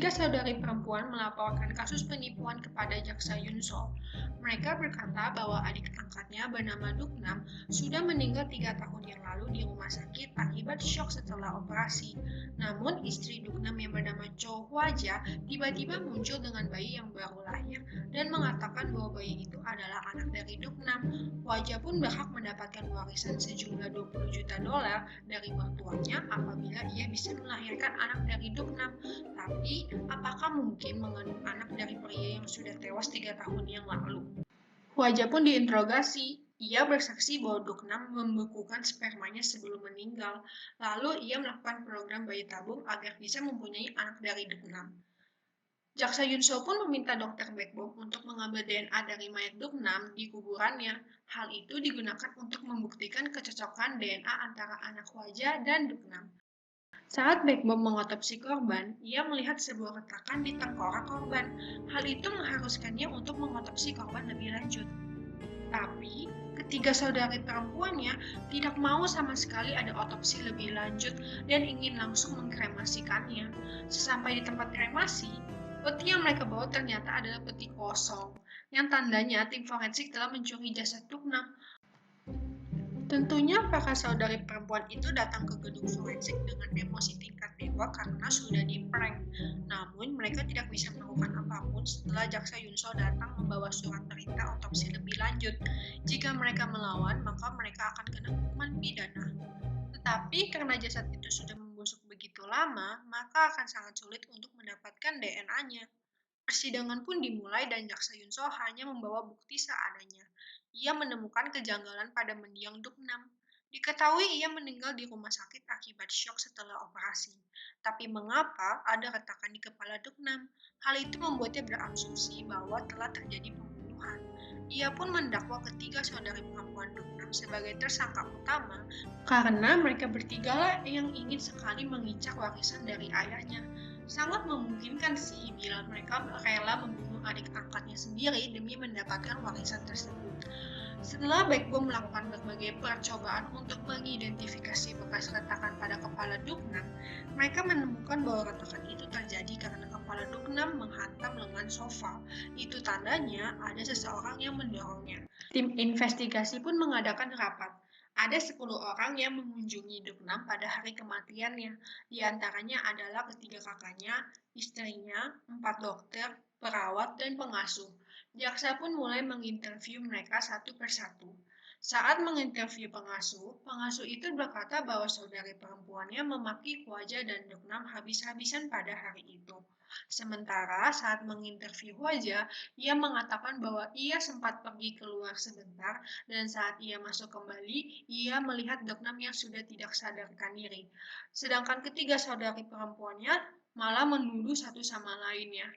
Tiga saudari perempuan melaporkan kasus penipuan kepada Jaksa Yunsol. Mereka berkata bahwa adik angkatnya bernama Duknam sudah meninggal 3 tahun yang lalu di rumah sakit akibat syok setelah operasi. Namun istri Duknam yang bernama Cho Hwaja tiba-tiba muncul dengan bayi yang baru lahir dan mengatakan bahwa bayi itu adalah anak dari Duknam. Hwaja pun berhak mendapatkan warisan sejumlah 20 juta dolar dari mertuanya apabila ia bisa melahirkan anak dari Duknam. Tapi, apakah mungkin mengandung anak dari pria yang sudah tewas 3 tahun yang lalu? Wajah pun diinterogasi. Ia bersaksi bahwa Duknam membekukan spermanya sebelum meninggal. Lalu ia melakukan program bayi tabung agar bisa mempunyai anak dari Duknam. Jaksa Yunsho pun meminta dokter Baekbom untuk mengambil DNA dari mayat Duknam di kuburannya. Hal itu digunakan untuk membuktikan kecocokan DNA antara anak wajah dan Duknam. Saat Baekbom mengotopsi korban, ia melihat sebuah retakan di tengkorak korban. Hal itu mengharuskannya untuk mengotopsi korban lebih lanjut. Tapi, ketiga saudari perempuannya tidak mau sama sekali ada otopsi lebih lanjut dan ingin langsung mengkremasikannya. Sesampai di tempat kremasi, peti yang mereka bawa ternyata adalah peti kosong, yang tandanya tim forensik telah mencuri jasad Duknam. Tentunya para saudari perempuan itu datang ke gedung forensik dengan emosi tingkat dewa karena sudah di-prank. Namun, mereka tidak bisa melakukan apapun setelah Jaksa Yunsho datang membawa surat perintah otopsi lebih lanjut. Jika mereka melawan, maka mereka akan kena hukuman pidana. Tetapi karena jasad itu sudah membusuk begitu lama, maka akan sangat sulit untuk mendapatkan DNA-nya. Persidangan pun dimulai dan Jaksa Yunsho hanya membawa bukti seadanya. Ia menemukan kejanggalan pada mendiang Duknam. Diketahui ia meninggal di rumah sakit akibat syok setelah operasi. Tapi mengapa ada retakan di kepala Duknam? Hal itu membuatnya berasumsi bahwa telah terjadi pembunuhan. Ia pun mendakwa ketiga saudari perempuan Duknam sebagai tersangka utama karena mereka bertigalah yang ingin sekali mengincar warisan dari ayahnya. Sangat memungkinkan sih bila mereka rela membunuh adik angkatnya sendiri demi mendapatkan warisan tersebut. Setelah Baekbom melakukan berbagai percobaan untuk mengidentifikasi bekas retakan pada kepala Duknam, mereka menemukan bahwa retakan itu terjadi karena kepala Duknam menghantam lengan sofa. Itu tandanya ada seseorang yang mendorongnya. Tim investigasi pun mengadakan rapat. Ada 10 orang yang mengunjungi Duknam pada hari kematiannya. Di antaranya adalah ketiga kakaknya, istrinya, 4 dokter, perawat, dan pengasuh. Jaksa pun mulai menginterview mereka satu persatu. Saat menginterview pengasuh itu berkata bahwa saudari perempuannya memaki Hwaja dan Duknam habis-habisan pada hari itu. Sementara saat menginterview Hwaja, ia mengatakan bahwa ia sempat pergi keluar sebentar dan saat ia masuk kembali, ia melihat Duknam yang sudah tidak sadarkan diri. Sedangkan ketiga saudari perempuannya malah menuduh satu sama lainnya.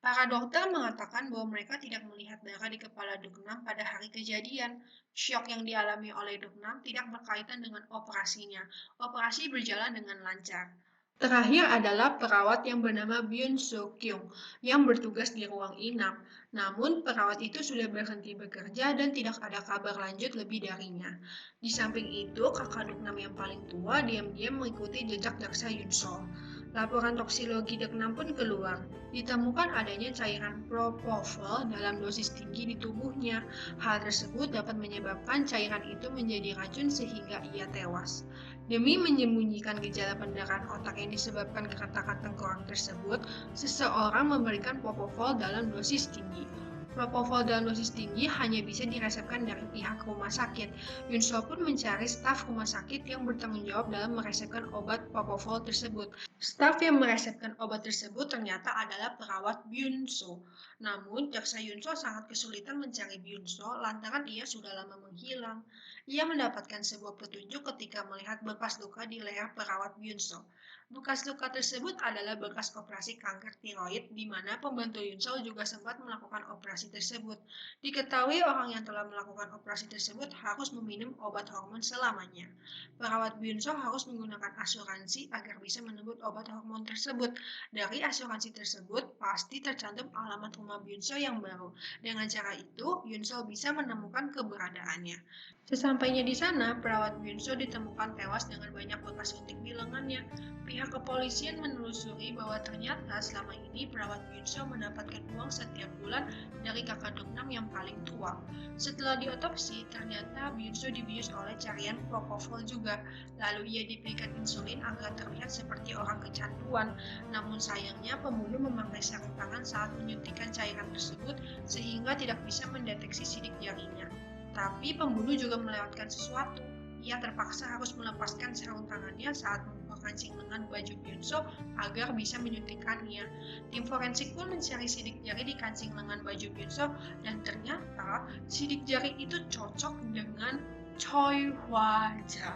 Para dokter mengatakan bahwa mereka tidak melihat darah di kepala Duknam pada hari kejadian. Syok yang dialami oleh Duknam tidak berkaitan dengan operasinya. Operasi berjalan dengan lancar. Terakhir adalah perawat yang bernama Byun Soo Kyung yang bertugas di ruang inap. Namun, perawat itu sudah berhenti bekerja dan tidak ada kabar lanjut lebih darinya. Di samping itu, kakak Duknam yang paling tua diam-diam mengikuti jejak Jaksa Yunsol. Laporan toksikologi Duknam pun keluar. Ditemukan adanya cairan propofol dalam dosis tinggi di tubuhnya. Hal tersebut dapat menyebabkan cairan itu menjadi racun sehingga ia tewas. Demi menyembunyikan gejala pendarahan otak yang disebabkan keretakan tengkorak tersebut, seseorang memberikan propofol dalam dosis tinggi. Propofol dalam dosis tinggi hanya bisa diresepkan dari pihak rumah sakit. Yunsho pun mencari staf rumah sakit yang bertanggung jawab dalam meresepkan obat propofol tersebut. Staf yang meresepkan obat tersebut ternyata adalah perawat Byun-soo. Namun, Jaksa Yunsho sangat kesulitan mencari Byun-soo lantaran ia sudah lama menghilang. Ia mendapatkan sebuah petunjuk ketika melihat bekas luka di leher perawat Byun-soo. Bekas luka tersebut adalah bekas operasi kanker tiroid di mana pembantu Yunsho juga sempat melakukan operasi tersebut. Diketahui orang yang telah melakukan operasi tersebut harus meminum obat hormon selamanya. Perawat Byun-soo harus menggunakan asuransi agar bisa menebus obat hormon tersebut. Dari asuransi tersebut pasti tercantum alamat rumah Byun-soo yang baru. Dengan cara itu, Byun-soo bisa menemukan keberadaannya. Sesampainya di sana, perawat Byun-soo ditemukan tewas dengan banyak bekas suntik di lengannya. Pihak Pihak kepolisian menelusuri bahwa ternyata selama ini perawat Byun-so mendapatkan uang setiap bulan dari kakak Dok-nam yang paling tua. Setelah diotopsi, ternyata Byun-so dibius oleh carian propofol juga. Lalu ia diberikan insulin agar terlihat seperti orang kecanduan. Namun sayangnya pembunuh memakai sarung tangan saat menyuntikkan cairan tersebut sehingga tidak bisa mendeteksi sidik jarinya. Tapi pembunuh juga melewatkan sesuatu. Ia terpaksa harus melepaskan sarung tangannya saat membuka kancing lengan baju Byun-so agar bisa menyuntikkannya. Tim forensik pun mencari sidik jari di kancing lengan baju Byun-so dan ternyata sidik jari itu cocok dengan Choi Hwa-ja.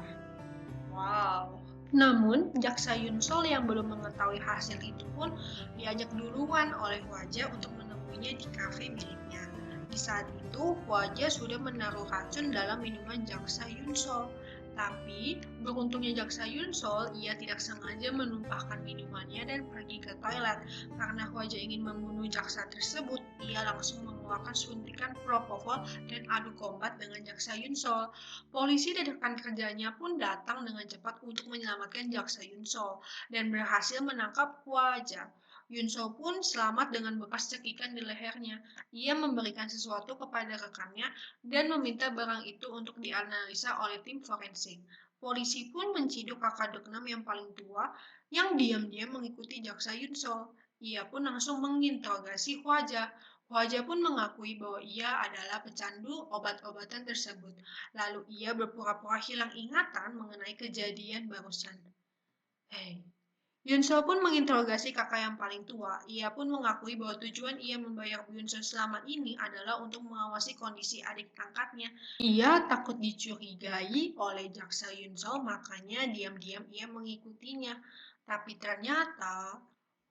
Wow. Namun, jaksa Yunsol yang belum mengetahui hasil itu pun diajak duluan oleh Hwa-ja untuk menemuinya di kafe miliknya. Di saat itu, Hwa-ja sudah menaruh racun dalam minuman jaksa Yunsol. Tapi, beruntungnya jaksa Yunsol, ia tidak sengaja menumpahkan minumannya dan pergi ke toilet. Karena Hwa-ja ingin membunuh jaksa tersebut, ia langsung mengeluarkan suntikan propofol dan adu kombat dengan jaksa Yunsol. Polisi dan rekan kerjanya pun datang dengan cepat untuk menyelamatkan jaksa Yunsol dan berhasil menangkap Hwa-ja. Yunsol pun selamat dengan bekas cekikan di lehernya. Ia memberikan sesuatu kepada rekannya dan meminta barang itu untuk dianalisa oleh tim forensik. Polisi pun menciduk kakak Dok-nam yang paling tua yang diam-diam mengikuti jaksa Yunsol. Ia pun langsung menginterogasi Hwa-ja. Hwa-ja pun mengakui bahwa ia adalah pecandu obat-obatan tersebut. Lalu ia berpura-pura hilang ingatan mengenai kejadian barusan. Hei. Yunsol pun menginterogasi kakak yang paling tua. Ia pun mengakui bahwa tujuan ia membayar Byun-so selama ini adalah untuk mengawasi kondisi adik angkatnya. Ia takut dicurigai oleh jaksa Yunsol, makanya diam-diam ia mengikutinya. Tapi ternyata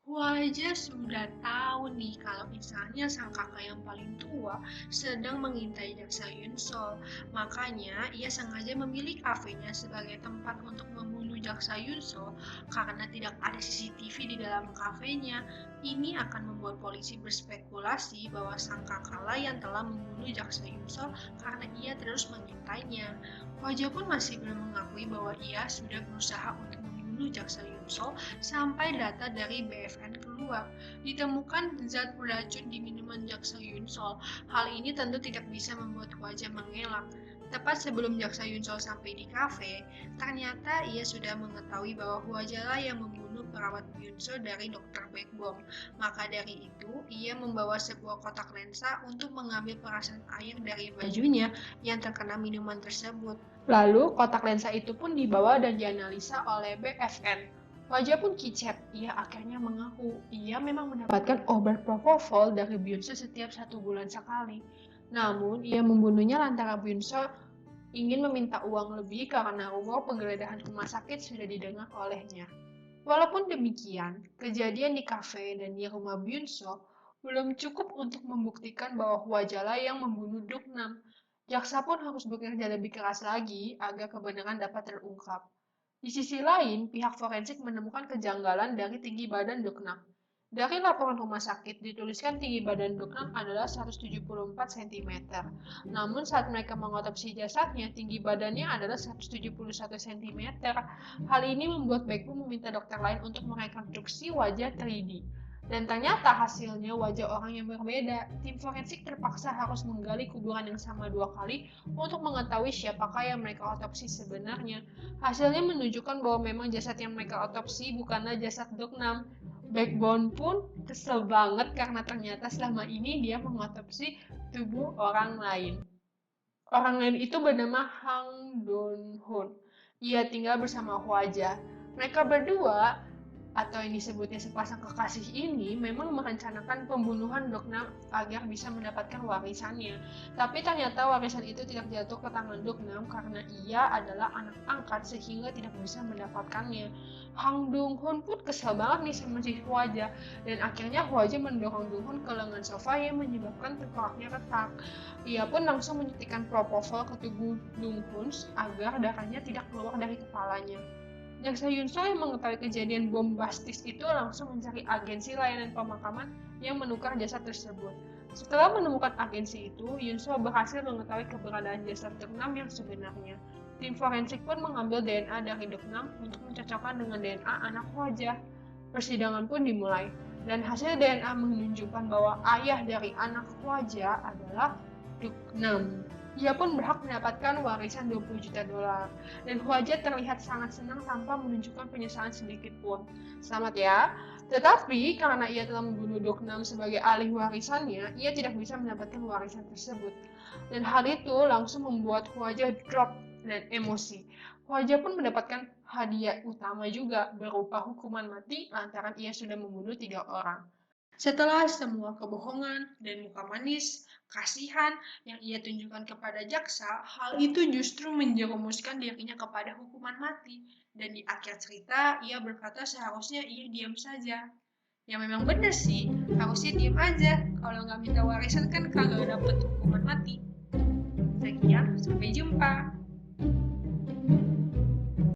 Hwa-ja sudah tahu nih kalau misalnya sang kakak yang paling tua sedang mengintai jaksa Yunsol. Makanya ia sengaja memilih kafenya sebagai tempat untuk membunuh jaksa Yunsol karena tidak ada CCTV di dalam kafenya. Ini akan membuat polisi berspekulasi bahwa sang kakaklah yang telah membunuh jaksa Yunsol karena ia terus mengintainya. Hwa-ja pun masih belum mengakui bahwa ia sudah berusaha untuk membunuh jaksa Yunsol sampai data dari BFN keluar. Ditemukan zat beracun di minuman jaksa Yunsol. Hal ini tentu tidak bisa membuat Hwa-ja mengelak. Tepat sebelum jaksa Yunsol sampai di kafe, ternyata ia sudah mengetahui bahwa Hwa-ja lah yang membunuh perawat Byun-so dari Dr. Baekbom. Maka dari itu, ia membawa sebuah kotak lensa untuk mengambil perasan air dari bajunya yang terkena minuman tersebut. Lalu, kotak lensa itu pun dibawa dan dianalisa oleh BFN. Hwa-ja pun kicep, ia akhirnya mengaku ia memang mendapatkan obat propofol dari Byun-so setiap 1 bulan sekali. Namun, ia membunuhnya lantaran Byun-so ingin meminta uang lebih karena rumor penggeledahan rumah sakit sudah didengar olehnya. Walaupun demikian, kejadian di kafe dan di rumah Byun-so belum cukup untuk membuktikan bahwa Hwa-ja lah yang membunuh Dok-nam. Jaksa pun harus bekerja lebih keras lagi agar kebenaran dapat terungkap. Di sisi lain, pihak forensik menemukan kejanggalan dari tinggi badan Dok-nam. Dari laporan rumah sakit dituliskan tinggi badan Dok-nam adalah 174 cm. Namun saat mereka mengotopsi jasadnya, tinggi badannya adalah 171 cm. Hal ini membuat Baekbom meminta dokter lain untuk merekonstruksi wajah 3D. Dan ternyata hasilnya wajah orang yang berbeda. Tim forensik terpaksa harus menggali kuburan yang sama 2 kali untuk mengetahui siapakah yang mereka otopsi sebenarnya. Hasilnya menunjukkan bahwa memang jasad yang mereka otopsi bukanlah jasad Dok-nam. Baekbom pun kesel banget karena ternyata selama ini dia mengotopsi tubuh orang lain. Orang lain itu bernama Hang Don-hun. Ia tinggal bersama Hwa-ja. Mereka berdua, atau yang disebutnya sepasang kekasih ini, memang merencanakan pembunuhan Dok-nam agar bisa mendapatkan warisannya. Tapi ternyata warisan itu tidak jatuh ke tangan Dok-nam karena ia adalah anak angkat sehingga tidak bisa mendapatkannya. Hang Dong-hun pun kesal banget nih sama si Hwa-ja, dan akhirnya Hwa-ja mendorong Dong-hun ke lengan sofa yang menyebabkan tengkoraknya retak. Ia pun langsung menyuntikkan propofol ke tubuh Dong-hun agar darahnya tidak keluar dari kepalanya. Jaksa Yunsol yang mengetahui kejadian bombastis itu langsung mencari agensi layanan pemakaman yang menukar jasad tersebut. Setelah menemukan agensi itu, Yunso berhasil mengetahui keberadaan jasad Doknam yang sebenarnya. Tim forensik pun mengambil DNA dari Doknam untuk mencocokkan dengan DNA anak Hwajah. Persidangan pun dimulai, dan hasil DNA menunjukkan bahwa ayah dari anak Hwajah adalah Doknam. Ia pun berhak mendapatkan warisan 20 juta dolar. Dan Hwajah terlihat sangat senang tanpa menunjukkan penyesalan sedikit pun. Selamat ya. Tetapi karena ia telah membunuh Doknam sebagai ahli warisannya, ia tidak bisa mendapatkan warisan tersebut. Dan hal itu langsung membuat Hwajah drop dan emosi. Hwajah pun mendapatkan hadiah utama juga berupa hukuman mati lantaran ia sudah membunuh 3 orang. Setelah semua kebohongan dan muka manis, kasihan yang ia tunjukkan kepada jaksa, hal itu justru menjerumuskan dirinya kepada hukuman mati. Dan di akhir cerita, ia berkata seharusnya ia diam saja. Ya memang bener sih, harusnya diam aja. Kalau nggak minta warisan kan kagak dapet hukuman mati. Sekian, sampai jumpa.